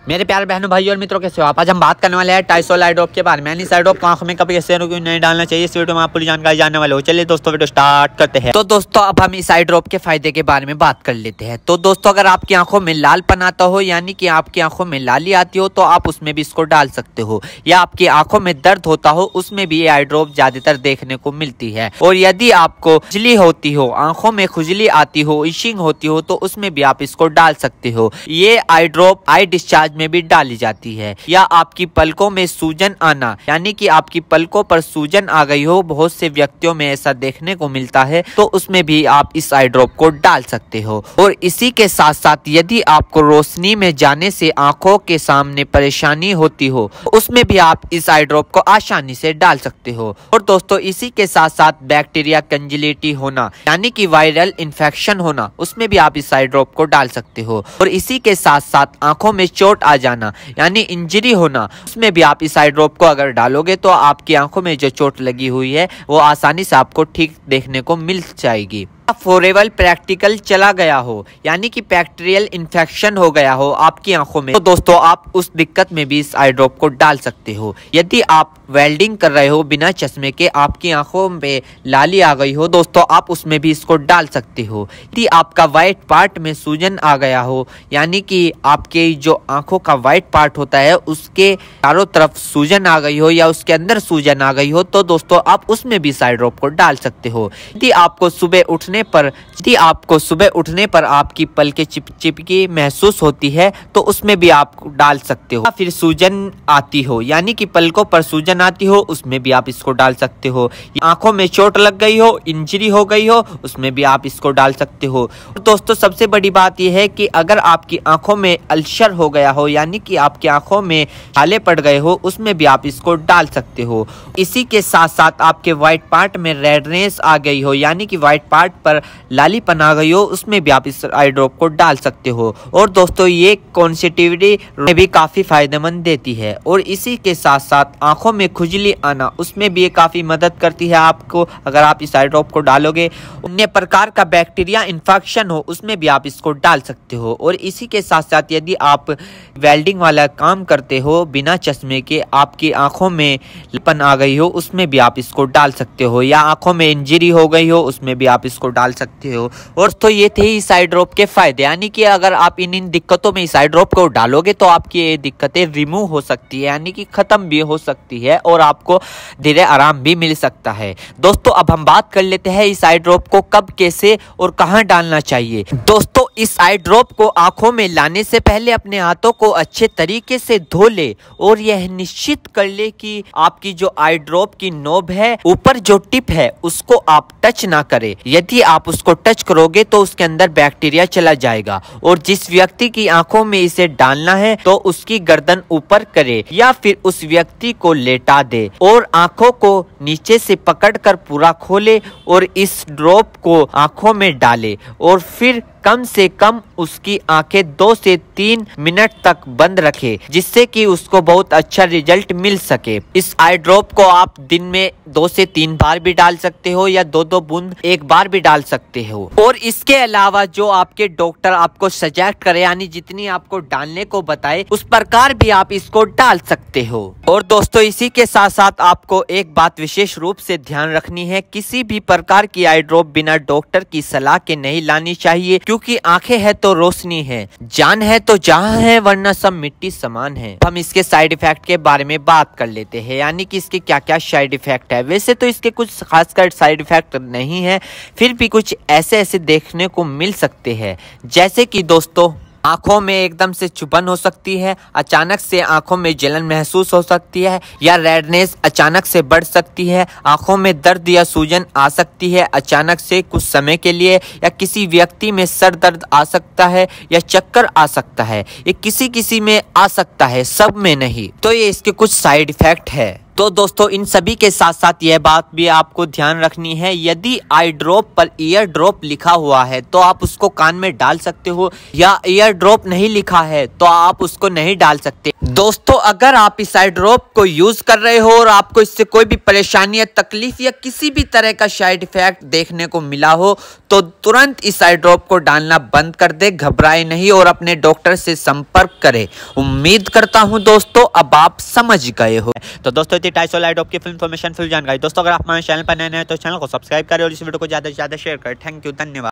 मेरे प्यारे बहनों भाइयों और मित्रों, कैसे हो आप। आज हम बात करने वाले हैं टाइसोल आई ड्रॉप के बारे में। इस आई ड्रॉप को आंखों में कभी कैसे नहीं डालना चाहिए, इस वीडियो में आप पूरी जानकारी जानने वाले हो। चलिए दोस्तों वीडियो स्टार्ट करते हैं। तो दोस्तों अब हम इस आई ड्रॉप के फायदे के बारे में बात कर लेते हैं। तो दोस्तों अगर आपकी आंखों में लालपन आता हो, यानी कि आपकी आंखों में लाली आती हो, तो आप उसमें भी इसको डाल सकते हो। या आपकी आंखों में दर्द होता हो, उसमें भी ये आई ड्रॉप ज्यादातर देखने को मिलती है। और यदि आपको खुजली होती हो, आंखों में खुजली आती हो, इशिंग होती हो, तो उसमें भी आप इसको डाल सकते हो। ये आई ड्रॉप आई डिस्चार्ज में भी डाली जाती है। या आपकी पलकों में सूजन आना, यानी कि आपकी पलकों पर सूजन आ गई हो, बहुत से व्यक्तियों में ऐसा देखने को मिलता है, तो उसमें भी आप इस आई ड्रॉप को डाल सकते हो। और इसी के साथ साथ यदि आपको रोशनी में जाने से आंखों के सामने परेशानी होती हो, उसमें भी आप इस आई ड्रॉप को आसानी से डाल सकते हो। और दोस्तों इसी के साथ साथ बैक्टीरिया कंजिलिटी होना, यानी कि वायरल इन्फेक्शन होना, उसमें भी आप इस आई ड्रॉप को डाल सकते हो। और इसी के साथ साथ आंखों में चोट आ जाना, यानी इंजरी होना, उसमें भी आप इस आई ड्रॉप को अगर डालोगे तो आपकी आंखों में जो चोट लगी हुई है वो आसानी से आपको ठीक देखने को मिल जाएगी। फॉरेबल प्रैक्टिकल चला गया हो, यानी कि बैक्टीरियल इन्फेक्शन हो गया हो आपकी आंखों में, तो दोस्तों आप उस दिक्कत में भी इस आई ड्रॉप को डाल सकते हो। यदि आप वेल्डिंग कर रहे हो बिना चश्मे के, आपकी आंखों में लाली आ गई हो, दोस्तों आप उसमें भी इसको डाल सकते हो। यदि आपका व्हाइट पार्ट में सूजन आ गया हो, यानी कि आपके जो आंखों का व्हाइट पार्ट होता है उसके चारों तरफ सूजन आ गई हो या उसके अंदर सूजन आ गई हो, तो दोस्तों आप उसमें भी इस आई ड्रॉप को डाल सकते हो। यदि आपको सुबह उठने पर आपकी पलकें चिपचिपकी महसूस होती है, तो उसमें भी आप डाल सकते हो। फिर सूजन आती हो, यानी कि पलकों पर सूजन आती हो, उसमें भी आप इसको डाल सकते हो। आंखों में चोट लग गई हो, इंजरी हो गई हो, उसमें भी आप इसको डाल सकते हो। और दोस्तों सबसे बड़ी बात यह है कि अगर आपकी आंखों में अल्सर हो गया हो, यानी कि आपकी आंखों में छाले पड़ गए हो, उसमें भी आप इसको डाल सकते हो। इसी के साथ साथ आपके व्हाइट पार्ट में रेडनेस आ गई हो, यानी कि व्हाइट पार्ट पर लालीपन आ गई हो, उसमें भी आप इस आई ड्रॉप को डाल सकते हो। और दोस्तों ये कॉन्सेटिविटी में भी काफी फायदेमंद देती है। और इसी के साथ साथ आंखों में खुजली आना, उसमें भी ये काफी मदद करती है आपको। अगर आप इस आई ड्रॉप को डालोगे, अन्य प्रकार का बैक्टीरिया इन्फेक्शन हो, उसमें भी आप इसको डाल सकते हो। और इसी के साथ साथ यदि आप वेल्डिंग वाला काम करते हो बिना चश्मे के, आपकी आंखों में लालीपन आ गई हो, उसमें भी आप इसको डाल सकते हो। या आंखों में इंजरी हो गई हो, उसमें भी आप इसको डाल सकते हो। और तो ये थे इस आई ड्रॉप के फायदे, यानी कि अगर आप इन दिक्कतों में इस आई ड्रॉप को डालोगे तो आपकी ये दिक्कतें रिमूव हो सकती है, यानी कि खत्म भी हो सकती है और आपको धीरे आराम भी मिल सकता है। दोस्तों अब हम बात कर लेते हैं इस आई ड्रॉप को कब, कैसे और कहां डालना चाहिए। दोस्तों इस आई ड्रॉप को आंखों में लाने से पहले अपने हाथों को अच्छे तरीके से धो ले और यह निश्चित कर ले कि आपकी जो आई ड्रॉप की नोब है, ऊपर जो टिप है, उसको आप टच ना करें। यदि आप उसको टच करोगे तो उसके अंदर बैक्टीरिया चला जाएगा। और जिस व्यक्ति की आंखों में इसे डालना है तो उसकी गर्दन ऊपर करे या फिर उस व्यक्ति को लेटा दे और आंखों को नीचे से पकड़कर पूरा खोले और इस ड्रॉप को आंखों में डाले। और फिर कम से कम उसकी आंखें 2 से 3 मिनट तक बंद रखे, जिससे कि उसको बहुत अच्छा रिजल्ट मिल सके। इस आई ड्रॉप को आप दिन में 2 से 3 बार भी डाल सकते हो या 2-2 बूंद एक बार भी डाल सकते हो। और इसके अलावा जो आपके डॉक्टर आपको सजेस्ट करे, यानी जितनी आपको डालने को बताए, उस प्रकार भी आप इसको डाल सकते हो। और दोस्तों इसी के साथ साथ आपको एक बात विशेष रूप से ध्यान रखनी है, किसी भी प्रकार की आई ड्रॉप बिना डॉक्टर की सलाह के नहीं लानी चाहिए, क्योंकि आंखें है तो रोशनी है, जान है तो जहां है, वरना सब मिट्टी समान है। हम इसके साइड इफेक्ट के बारे में बात कर लेते हैं, यानी कि इसके क्या क्या साइड इफेक्ट है। वैसे तो इसके कुछ खासकर साइड इफेक्ट नहीं है, फिर भी कुछ ऐसे देखने को मिल सकते हैं, जैसे कि दोस्तों आंखों में एकदम से चुभन हो सकती है, अचानक से आंखों में जलन महसूस हो सकती है, या रेडनेस अचानक से बढ़ सकती है, आंखों में दर्द या सूजन आ सकती है अचानक से कुछ समय के लिए, या किसी व्यक्ति में सर दर्द आ सकता है या चक्कर आ सकता है। ये किसी में आ सकता है, सब में नहीं। तो ये इसके कुछ साइड इफेक्ट है। तो दोस्तों इन सभी के साथ साथ यह बात भी आपको ध्यान रखनी है, यदि आई ड्रॉप पर ईयर ड्रॉप लिखा हुआ है तो आप उसको कान में डाल सकते हो, या ईयर ड्रॉप नहीं लिखा है तो आप उसको नहीं डाल सकते। दोस्तों अगर आप इस आई ड्रॉप को यूज कर रहे हो और आपको इससे कोई भी परेशानी या तकलीफ या किसी भी तरह का साइड इफेक्ट देखने को मिला हो तो तुरंत इस आई ड्रॉप को डालना बंद कर दे, घबराए नहीं और अपने डॉक्टर से संपर्क करें। उम्मीद करता हूं दोस्तों अब आप समझ गए हो। तो दोस्तों इतनी 250 आई ड्रॉप की फुल इन्फॉर्मेशन, फुल जानकारी। दोस्तों अगर आप हमारे चैनल पर नए हैं तो चैनल को सब्सक्राइब करें और इस वीडियो को ज्यादा से ज्यादा शेयर करें। थैंक यू, धन्यवाद।